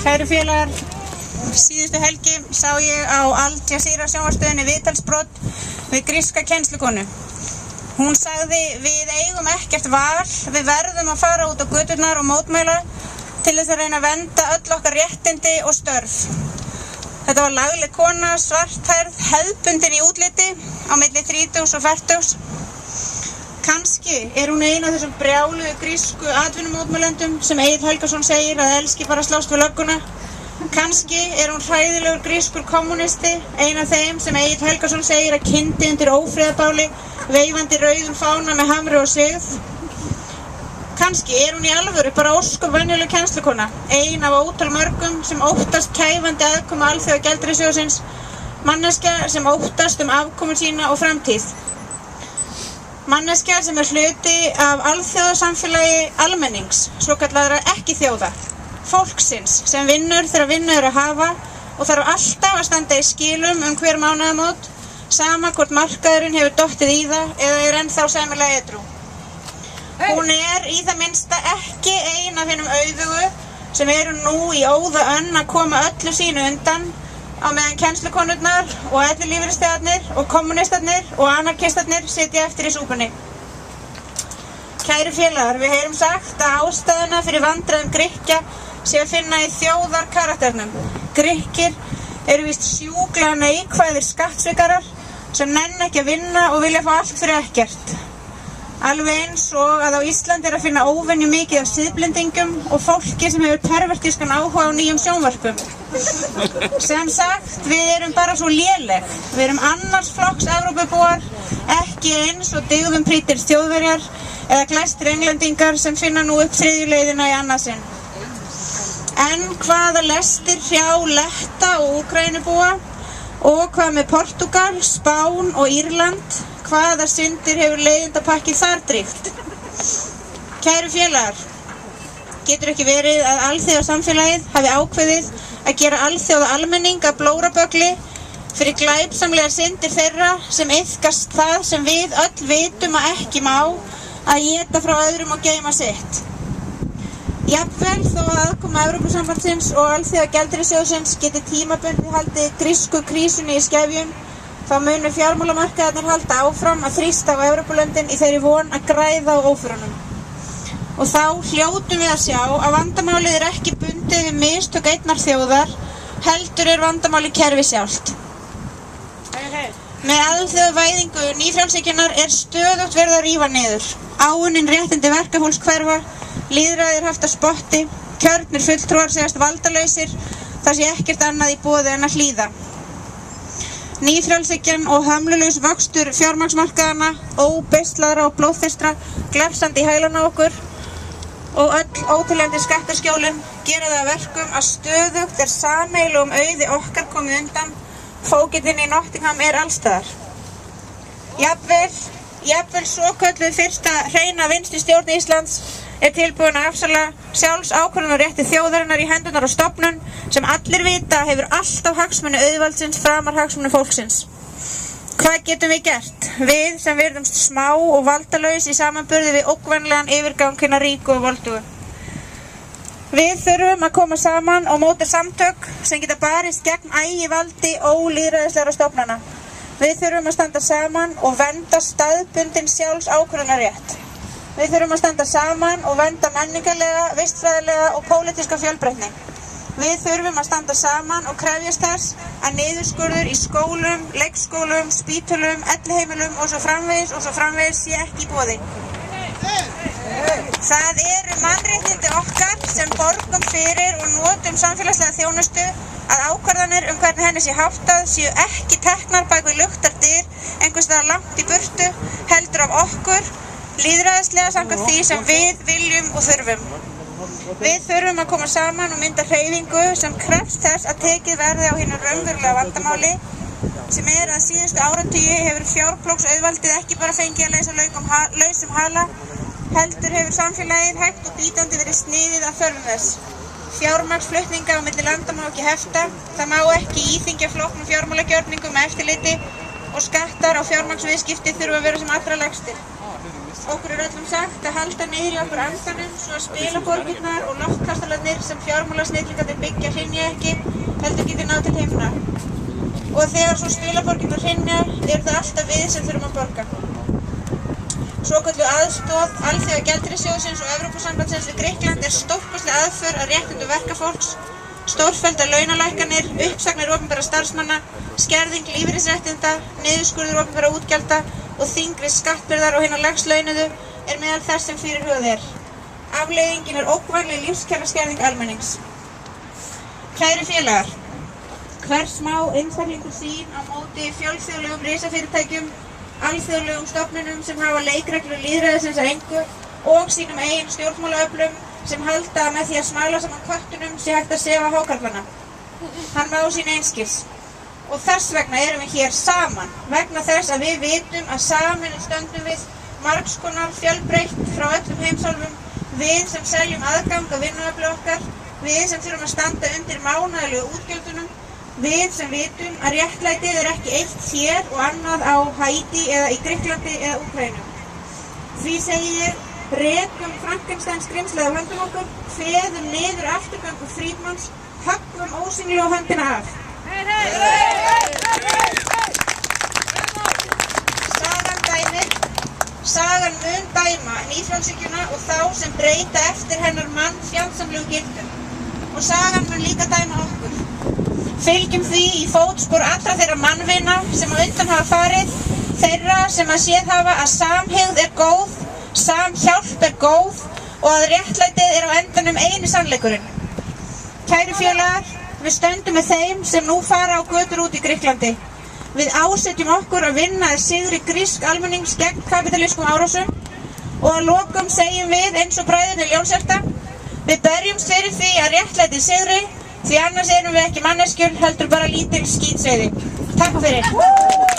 Kæru félagar, síðustu helgi sá ég á Al Jazeera sjónvarpsstöðinni viðtalsbrot við gríska kennslukonu. Hún sagði: við eigum ekkert val, við verðum að fara út á göturnar og mótmæla til þess að reyna að vernda öll okkar réttindi og störf. Þetta var lagleg kona, svarthærð, hefðbundin í útliti, á milli 30 og 40. Kannski hún ein af þessum brjáluðu grísku atvinnumótmælendum sem Egill Helgason segir að elski bara að slást við lögguna. Kannski hún hræðilegur grískur kommunisti, ein af þeim sem Egill Helgason segir að kyndi undir ófriðarbáli, veifandi rauðum fána með hamri og sigð. Kannski hún í alvöru bara ósköp venjuleg kennslukona, ein af ótal mörgum sem óttast kæfandi aðkomu Alþjóðagjaldeyrissjóðsins, manneskja sem óttast afkomu sína og framtíð. Manneskja sem hluti af alþjóðasamfélagi almennings, svokallaðra ekki þjóða, fólksins sem vinnur þegar vinnu að hafa og þarf alltaf að standa í skilum hver mánaðamót, sama hvort markaðurinn hefur dottið í það eða ennþá sæmilega edrú. Hún í það minnsta ekki ein af hinum auðugu sem nú í óða önn að koma öllu sínu undan, á meðan kennslukonurnar og ellilífeyrisþegarnir og kommunistarnir og anarkistarnir sitja eftir í súpunni. Kæru félagar, við heyrum sagt að ástæðuna fyrir vandræðum Grikkja sé að finna í þjóðarkarakternum. Grikkir víst sjúklega neikvæðir skattsvikarar sem nenna ekki að vinna og vilja fá allt fyrir ekkert. Alveg eins og að á Íslandi að finna óvenju mikið af siðblendingum og fólki sem hefur pervertískan áhuga á nýjum sjónvörpum. Sem sagt, við bara svo léleg. Við annars flokks Evrópubúar, ekki eins og dygðum prýddir Þjóðverjar eða glæstir englendingar sem finna nú upp þriðju leiðina í annað sinn. En hvaða lestir hjá Letta og Úkraínubúa og hvað með Portúgal, Spán og Írland? Hvaða syndir hefur leiðindapakkið þar dríft? Kæru félagar, getur ekki verið að alþjóðasamfélagið hafi ákveðið að gera alþjóða almenning að blóraböggli fyrir glæpsamlegar syndir þeirra sem iðkast það sem við öll vitum að ekki má, að éta frá öðrum og geyma sitt. Jafnvel þó að aðkoma Evrópusambandsins og Alþjóðagjaldeyrissjóðsins geti tímabundið haldið grísku krísunni í skefjum, þá munu fjármálamarkaðirnir halda áfram að þrýsta á Evrópulöndin í þeirri von að græða á óförunum. Og þá hljótum við að sjá að vandamálið ekki bundið við mistök einnar þjóðar, heldur vandamálið kerfi sjálft. Með alþjóðavæðingu nýfrjálshyggjunnar stöðugt verið að rífa niður. Áunnin réttindi verkafólks hverfa, lýðræði haft á spotti, kjörnir fulltrúar segjast valdalausir, þar sé ekkert annað í boði en að hlýða. Nýfrjálshyggjan og hömlulaus vöxtur fjármagnsmarkaðanna, óbeislaðra og blóðþyrstra, glefsandi í hælana okkur og öll óteljandi skattaskjólin gera það að verkum að stöðugt sameiginlegum auði okkar komið undan, fógetinn í Nottingham allstaðar. Jafnvel svokölluð fyrsta hreina vinstri stjórn Íslands tilbúin að afsala sjálfsákvörðunarrétti þjóðarinnar í hendurnar á stofnun sem allir vita hefur alltaf hagsmuni auðvaldsins framar hagsmuni fólksins. Hvað getum við gert? Við sem virðumst smá og valdalaus í samanburði við ógnvænlegan yfirgang hinna ríku og voldugu. Við þurfum að koma saman og móta samtök sem geta barist gegn ægivaldi ólýðræðislegra stofnana. Við þurfum að standa saman og vernda staðbundinn sjálfsákvörðunarrétt. Við þurfum að standa saman og vernda menningarlega, vistfræðilega og pólitíska fjölbreytni. Við þurfum að standa saman og krefjast þess að niðurskurður í skólum, leikskólum, spítölum, elliheimilum og svo framvegis sé ekki í boði. Það mannréttindi okkar sem borgum fyrir og notum samfélagslega þjónustu að ákvarðanir hvernig henni sé háttað séu ekki teknar bak við luktar dyr einhvers staðar langt í burtu, heldur af okkur, lýðræðislega samkvæmt því sem við viljum og þurfum. Við þurfum að koma saman og mynda hreyfingu sem krefst þess að tekið verði á hinu raunverulega vandamáli sem að síðustu áratugi hefur fjárplóksauðvaldið ekki bara fengið að leysa lausum hala, heldur hefur samfélagið hægt og bítandi verið sniðið að þörfum þess. Fjármagnsflutninga á milli landa má ekki hefta, það má ekki íþyngja flóknum fjármálagjörningum með eftirliti og skattar á fjármagnsviðskipti þurfa að vera sem allra lægstir. Okkur öllum sagt að halda niður í okkur andanum svo að spilaborgirnar og loftkastalarnir skuldirnir sem fjármálasnillingarnir byggja hrynja ekki, heldur geti náð til himna. Og þegar svo spilaborgirnar hrynja, það alltaf við sem þurfum að borga. Svokölluð aðstoð Alþjóðagjaldeyrissjóðsins og Evrópusambandsins við Grikkland stórkostleg aðför að réttindum verkafólks, stórfelldar launalækkanir, uppsagnir opinberra starfsmanna, skerðing lífeyrisréttinda, niðurskurður opinberra útgjalda og þyngri skattbyrðar á hina lægst launuðu meðal þess sem fyrirhugað Afleiðingin ógnvænleg lífskjaraskerðing almennings. Kæru félagar, hver smá einstaklingur sín á móti fjölþjóðlegum risafyrirtækjum, alþjóðlegum stofnunum sem hafa leikreglur lýðræðisins að engu og sínum eigin stjórnmálaöflum sem halda með því að smala saman köttunum sé hægt að sefa hákarlana. Hann má sín einskis. Og þess vegna erum við hér saman, vegna þess að við vitum að saman stöndum við margskonar fjölbreytt frá öllum heimsálfum, við sem seljum aðgang að vinnuafli okkar, við sem þurfum að standa undir mánaðarlegu útgjöldunum, við sem vitum að réttlætið ekki eitt hér og annað á Haítí eða í Grikklandi eða Úkraínu. Því segi ég, rekum Frankensteins skrimslið á höndum okkur, kveðum niður afturgöngu Frídmanns, höggum ósýnilegu höndina af. Sagan mun dæma nýfrjálshyggjuna og þá sem breyta eftir hennar fjandsamlegu gildum. Og sagan mun líka dæma okkur. Fylgjum því í fótspor allra þeirra mannvina sem á undan hafa farið, þeirra sem að séð hafa að samhygð góð, samhjálp góð og að réttlætið á endanum eini sannleikurinn. Kæru félagar, við stöndum með þeim sem nú fara á götur út í Grikklandi. Við ásetjum okkur að vinna að sigri grísk almennings gegn kapítalískum árásum og að lokum segjum við eins og bræðurnir Ljónshjarta, við berjumst fyrir því að réttlætið sigri, því annars erum við ekki manneskjur heldur bara lítil skítseiði. Takk fyrir.